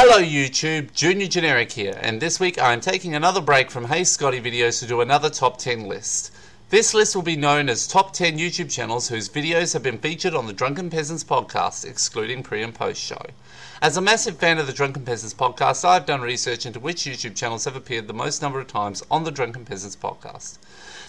Hello YouTube, Junior Generic here, and this week I am taking another break from Hey Scotty videos to do another top 10 list. This list will be known as top 10 YouTube channels whose videos have been featured on the Drunken Peasants Podcast, excluding pre and post show. As a massive fan of the Drunken Peasants Podcast, I have done research into which YouTube channels have appeared the most number of times on the Drunken Peasants Podcast.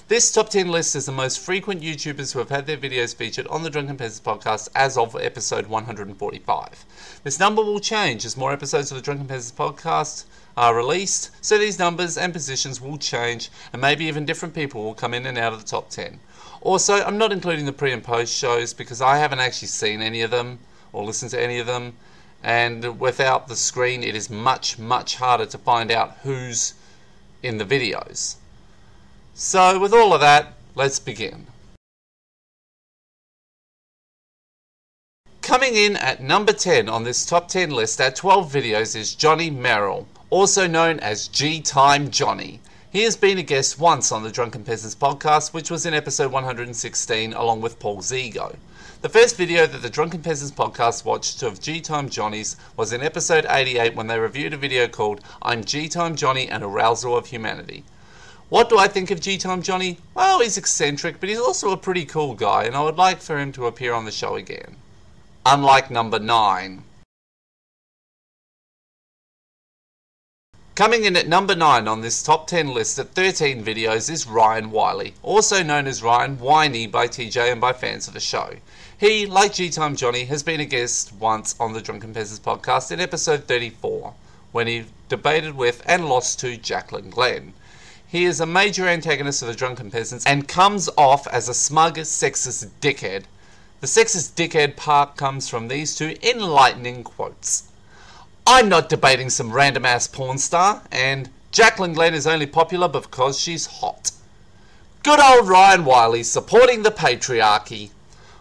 This top 10 list is the most frequent YouTubers who have had their videos featured on the Drunken Peasants Podcast as of episode 145. This number will change as more episodes of the Drunken Peasants Podcast are released, so these numbers and positions will change, and maybe even different people will come in and out of the top 10. Also, I'm not including the pre and post shows because I haven't actually seen any of them or listened to any of them, and without the screen it is much harder to find out who's in the videos. So with all of that, let's begin. Coming in at number 10 on this top 10 list at 12 videos is Johnny Merrill, also known as G-Time Johnny. He has been a guest once on the Drunken Peasants Podcast, which was in episode 116 along with Paul Zigo. The first video that the Drunken Peasants Podcast watched of G-Time Johnny's was in episode 88 when they reviewed a video called I'm G-Time Johnny, an Arousal of Humanity. What do I think of G-Time Johnny? Well, he's eccentric, but he's also a pretty cool guy, and I would like for him to appear on the show again. Unlike number 9. Coming in at number 9 on this top 10 list at 13 videos is Ryan Wiley, also known as Ryan Winey by TJ and by fans of the show. He, like G-Time Johnny, has been a guest once on the Drunken Peasants Podcast in episode 34, when he debated with and lost to Jacqueline Glenn. He is a major antagonist of the Drunken Peasants and comes off as a smug, sexist dickhead. The sexist dickhead part comes from these two enlightening quotes. I'm not debating some random ass porn star, and Jacqueline Glenn is only popular because she's hot. Good old Ryan Wiley supporting the patriarchy.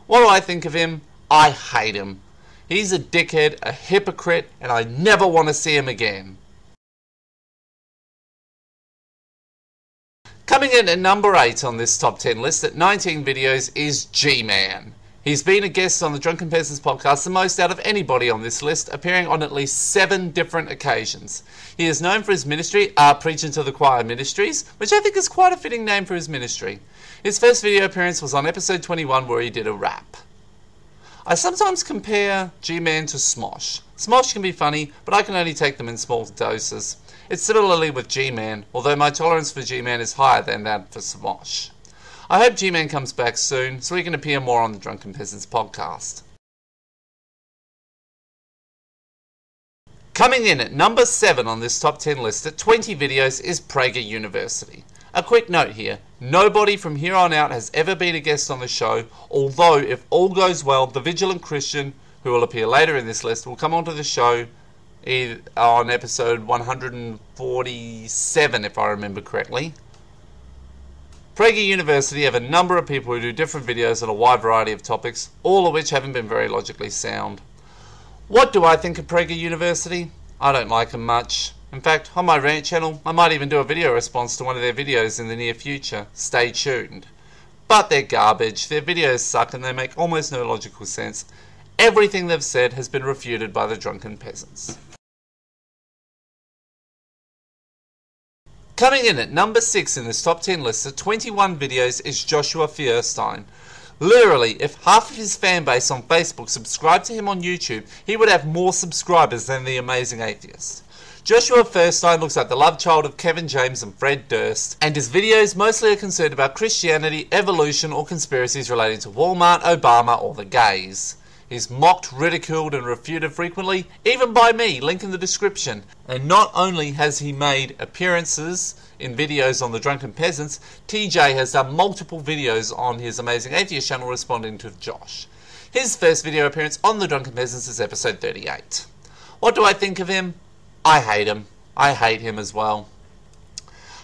What do I think of him? I hate him. He's a dickhead, a hypocrite, and I never want to see him again. Coming in at number 8 on this top 10 list at 19 videos is G-Man. He's been a guest on the Drunken Peasants Podcast the most out of anybody on this list, appearing on at least 7 different occasions. He is known for his ministry, Preaching to the Choir Ministries, which I think is quite a fitting name for his ministry. His first video appearance was on episode 21 where he did a rap. I sometimes compare G-Man to Smosh. Smosh can be funny, but I can only take them in small doses. It's similarly with G-Man, although my tolerance for G-Man is higher than that for Smosh. I hope G-Man comes back soon so he can appear more on the Drunken Peasants Podcast. Coming in at number 7 on this top 10 list at 20 videos is Prager University. A quick note here, nobody from here on out has ever been a guest on the show, although if all goes well, the Vigilant Christian, who will appear later in this list, will come onto the show on episode 147 if I remember correctly. Prager University have a number of people who do different videos on a wide variety of topics, all of which haven't been very logically sound. What do I think of Prager University? I don't like them much. In fact, on my rant channel, I might even do a video response to one of their videos in the near future. Stay tuned. But they're garbage, their videos suck and they make almost no logical sense. Everything they've said has been refuted by the Drunken Peasants. Coming in at number 6 in this top 10 list at 21 videos is Joshua Fierstein. Literally, if half of his fan base on Facebook subscribed to him on YouTube, he would have more subscribers than the Amazing Atheist. Joshua Fierstein looks like the love child of Kevin James and Fred Durst, and his videos mostly are concerned about Christianity, evolution, or conspiracies relating to Walmart, Obama, or the gays. He's mocked, ridiculed, and refuted frequently, even by me, link in the description. And not only has he made appearances in videos on the Drunken Peasants, TJ has done multiple videos on his Amazing Atheist channel responding to Josh. His first video appearance on the Drunken Peasants is episode 38. What do I think of him? I hate him. I hate him as well.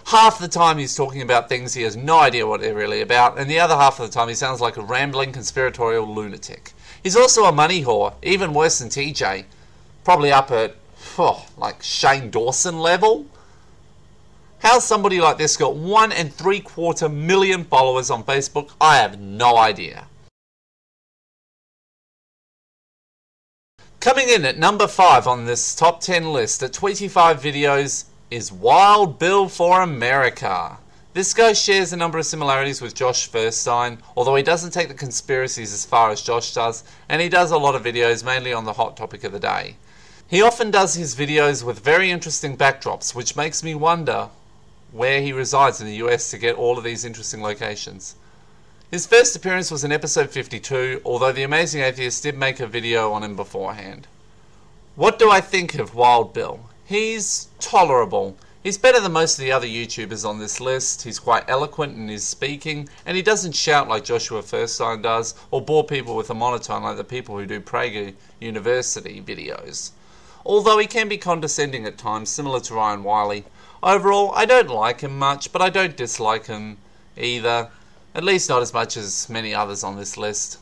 Half the time he's talking about things he has no idea what they're really about, and the other half of the time he sounds like a rambling conspiratorial lunatic. He's also a money whore, even worse than TJ. Probably up at, like Shane Dawson level. How somebody like this got 1.75 million followers on Facebook, I have no idea. Coming in at number 5 on this top 10 list at 25 videos is Wild Bill for America. This guy shares a number of similarities with Josh Feuerstein, although he doesn't take the conspiracies as far as Josh does, and he does a lot of videos mainly on the hot topic of the day. He often does his videos with very interesting backdrops, which makes me wonder where he resides in the US to get all of these interesting locations. His first appearance was in episode 52, although The Amazing Atheist did make a video on him beforehand. What do I think of Wild Bill? He's tolerable. He's better than most of the other YouTubers on this list. He's quite eloquent in his speaking, and he doesn't shout like Joshua Feuerstein does, or bore people with a monotone like the people who do Prager University videos. Although he can be condescending at times, similar to Ryan Wiley. Overall, I don't like him much, but I don't dislike him either. At least not as much as many others on this list.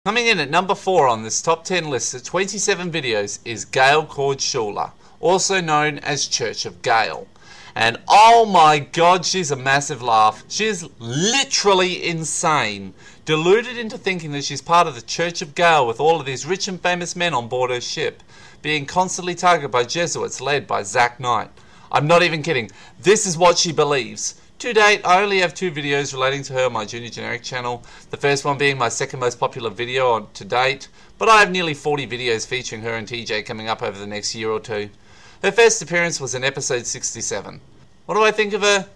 Coming in at number 4 on this top 10 list at 27 videos is Gail Cord-Schuler, also known as Church of Gail. And oh my god, she's a massive laugh. She is literally insane. Deluded into thinking that she's part of the Church of Gail with all of these rich and famous men on board her ship, being constantly targeted by Jesuits led by Zack Knight. I'm not even kidding. This is what she believes. To date, I only have 2 videos relating to her on my Junior Generic channel, the first one being my second most popular video to date, but I have nearly 40 videos featuring her and TJ coming up over the next year or two. Her first appearance was in episode 67. What do I think of her?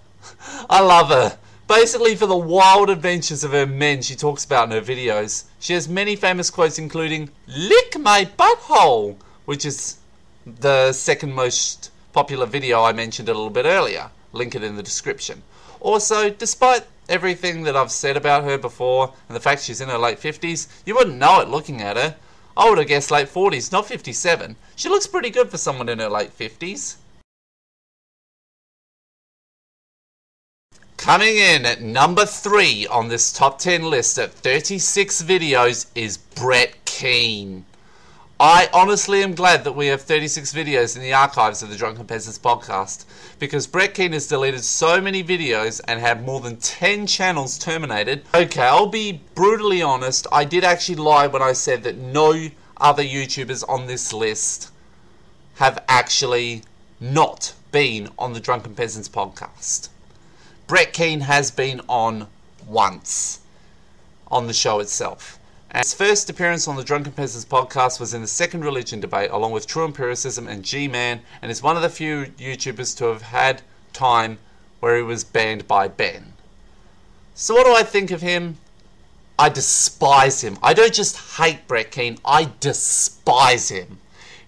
I love her. Basically for the wild adventures of her men she talks about in her videos. She has many famous quotes including, "Lick my butthole," which is the second most popular video I mentioned a little bit earlier. Link it in the description. Also, despite everything that I've said about her before, and the fact she's in her late 50s, you wouldn't know it looking at her. I would have guessed late 40s, not 57. She looks pretty good for someone in her late 50s. Coming in at number 3 on this top 10 list at 36 videos is Brett Keane. I honestly am glad that we have 36 videos in the archives of the Drunken Peasants Podcast, because Brett Keane has deleted so many videos and had more than 10 channels terminated. Okay, I'll be brutally honest, I did actually lie when I said that no other YouTubers on this list have actually not been on the Drunken Peasants Podcast. Brett Keane has been on once on the show itself. And his first appearance on the Drunken Peasants Podcast was in the Second Religion debate along with True Empiricism and G-Man, and is one of the few YouTubers to have had time where he was banned by Ben. So what do I think of him? I despise him. I don't just hate Brett Keane, I despise him.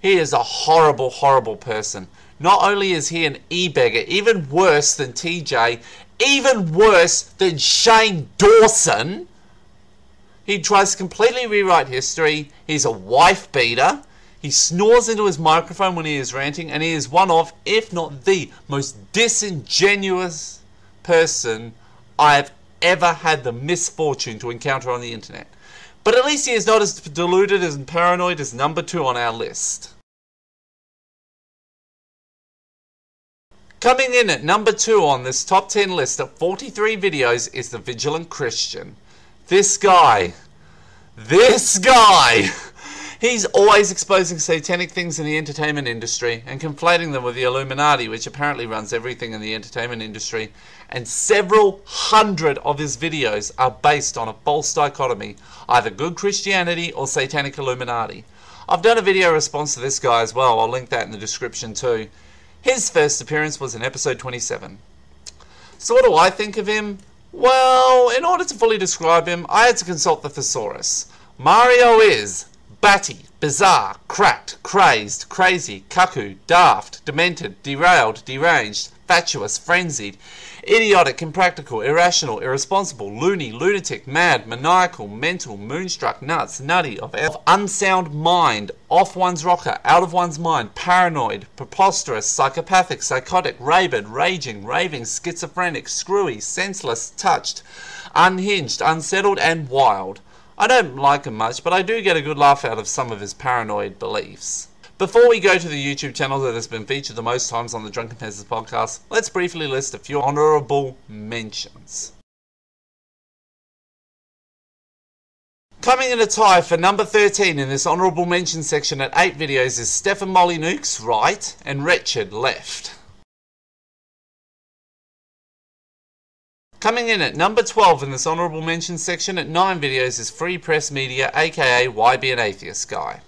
He is a horrible, horrible person. Not only is he an e-beggar, even worse than TJ, even worse than Shane Dawson, he tries to completely rewrite history. He's a wife beater. He snores into his microphone when he is ranting, and he is one of, if not the most disingenuous person I have ever had the misfortune to encounter on the internet. But at least he is not as deluded and paranoid as number 2 on our list. Coming in at number 2 on this top 10 list at 43 videos is The Vigilant Christian. This guy, he's always exposing satanic things in the entertainment industry and conflating them with the Illuminati, which apparently runs everything in the entertainment industry. And several hundred of his videos are based on a false dichotomy, either good Christianity or satanic Illuminati. I've done a video response to this guy as well, I'll link that in the description too. His first appearance was in episode 27. So what do I think of him? Well, in order to fully describe him, I had to consult the thesaurus. Mario is batty, bizarre, cracked, crazed, crazy, cuckoo, daft, demented, derailed, deranged, fatuous, frenzied, idiotic, impractical, irrational, irresponsible, loony, lunatic, mad, maniacal, mental, moonstruck, nuts, nutty, of unsound mind, off one's rocker, out of one's mind, paranoid, preposterous, psychopathic, psychotic, rabid, raging, raving, schizophrenic, screwy, senseless, touched, unhinged, unsettled, and wild. I don't like him much, but I do get a good laugh out of some of his paranoid beliefs. Before we go to the YouTube channel that has been featured the most times on the Drunken Peasants Podcast, let's briefly list a few honourable mentions. Coming in a tie for number 13 in this honourable mention section at 8 videos is Stefan Molyneux's Right and Wretched Left. Coming in at number 12 in this honourable mention section at 9 videos is Free Press Media, aka Why Be an Atheist Guy.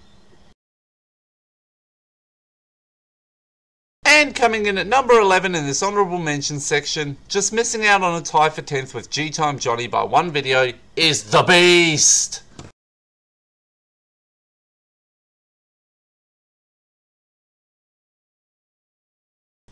And coming in at number 11 in this honourable mention section, just missing out on a tie for 10th with G Time Johnny by 1 video, is The Beast!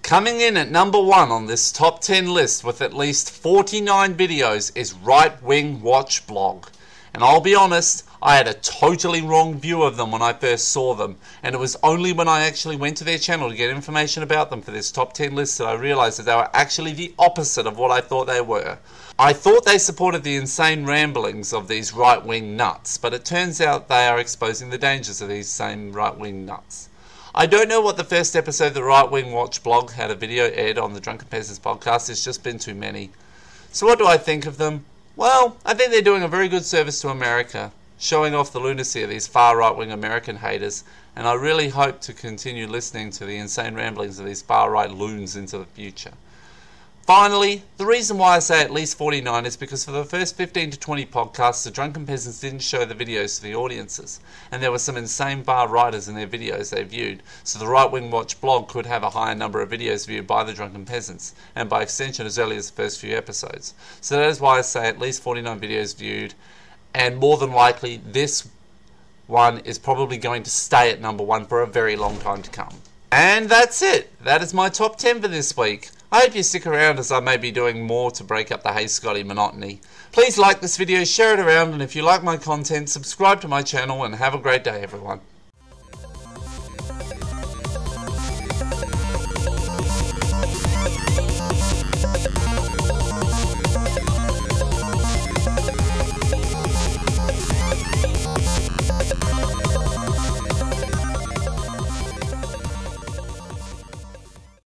Coming in at number 1 on this top 10 list with at least 49 videos is Right Wing Watch Blog. And I'll be honest, I had a totally wrong view of them when I first saw them, and it was only when I actually went to their channel to get information about them for this top 10 list that I realised that they were actually the opposite of what I thought they were. I thought they supported the insane ramblings of these right-wing nuts, but it turns out they are exposing the dangers of these same right-wing nuts. I don't know what the first episode of the Right Wing Watch Blog had a video aired on the Drunken Peasants Podcast. There's just been too many. So what do I think of them? Well, I think they're doing a very good service to America, showing off the lunacy of these far right-wing American haters, and I really hope to continue listening to the insane ramblings of these far-right loons into the future. Finally, the reason why I say at least 49 is because for the first 15 to 20 podcasts, the Drunken Peasants didn't show the videos to the audiences, and there were some insane far-righters in their videos they viewed, so the Right Wing Watch blog could have a higher number of videos viewed by the Drunken Peasants, and by extension as early as the first few episodes. So that is why I say at least 49 videos viewed, and more than likely this one is probably going to stay at number 1 for a very long time to come. And that's it. That is my top 10 for this week. I hope you stick around as I may be doing more to break up the Hey Scotty monotony. Please like this video, share it around, and if you like my content, subscribe to my channel, and have a great day everyone.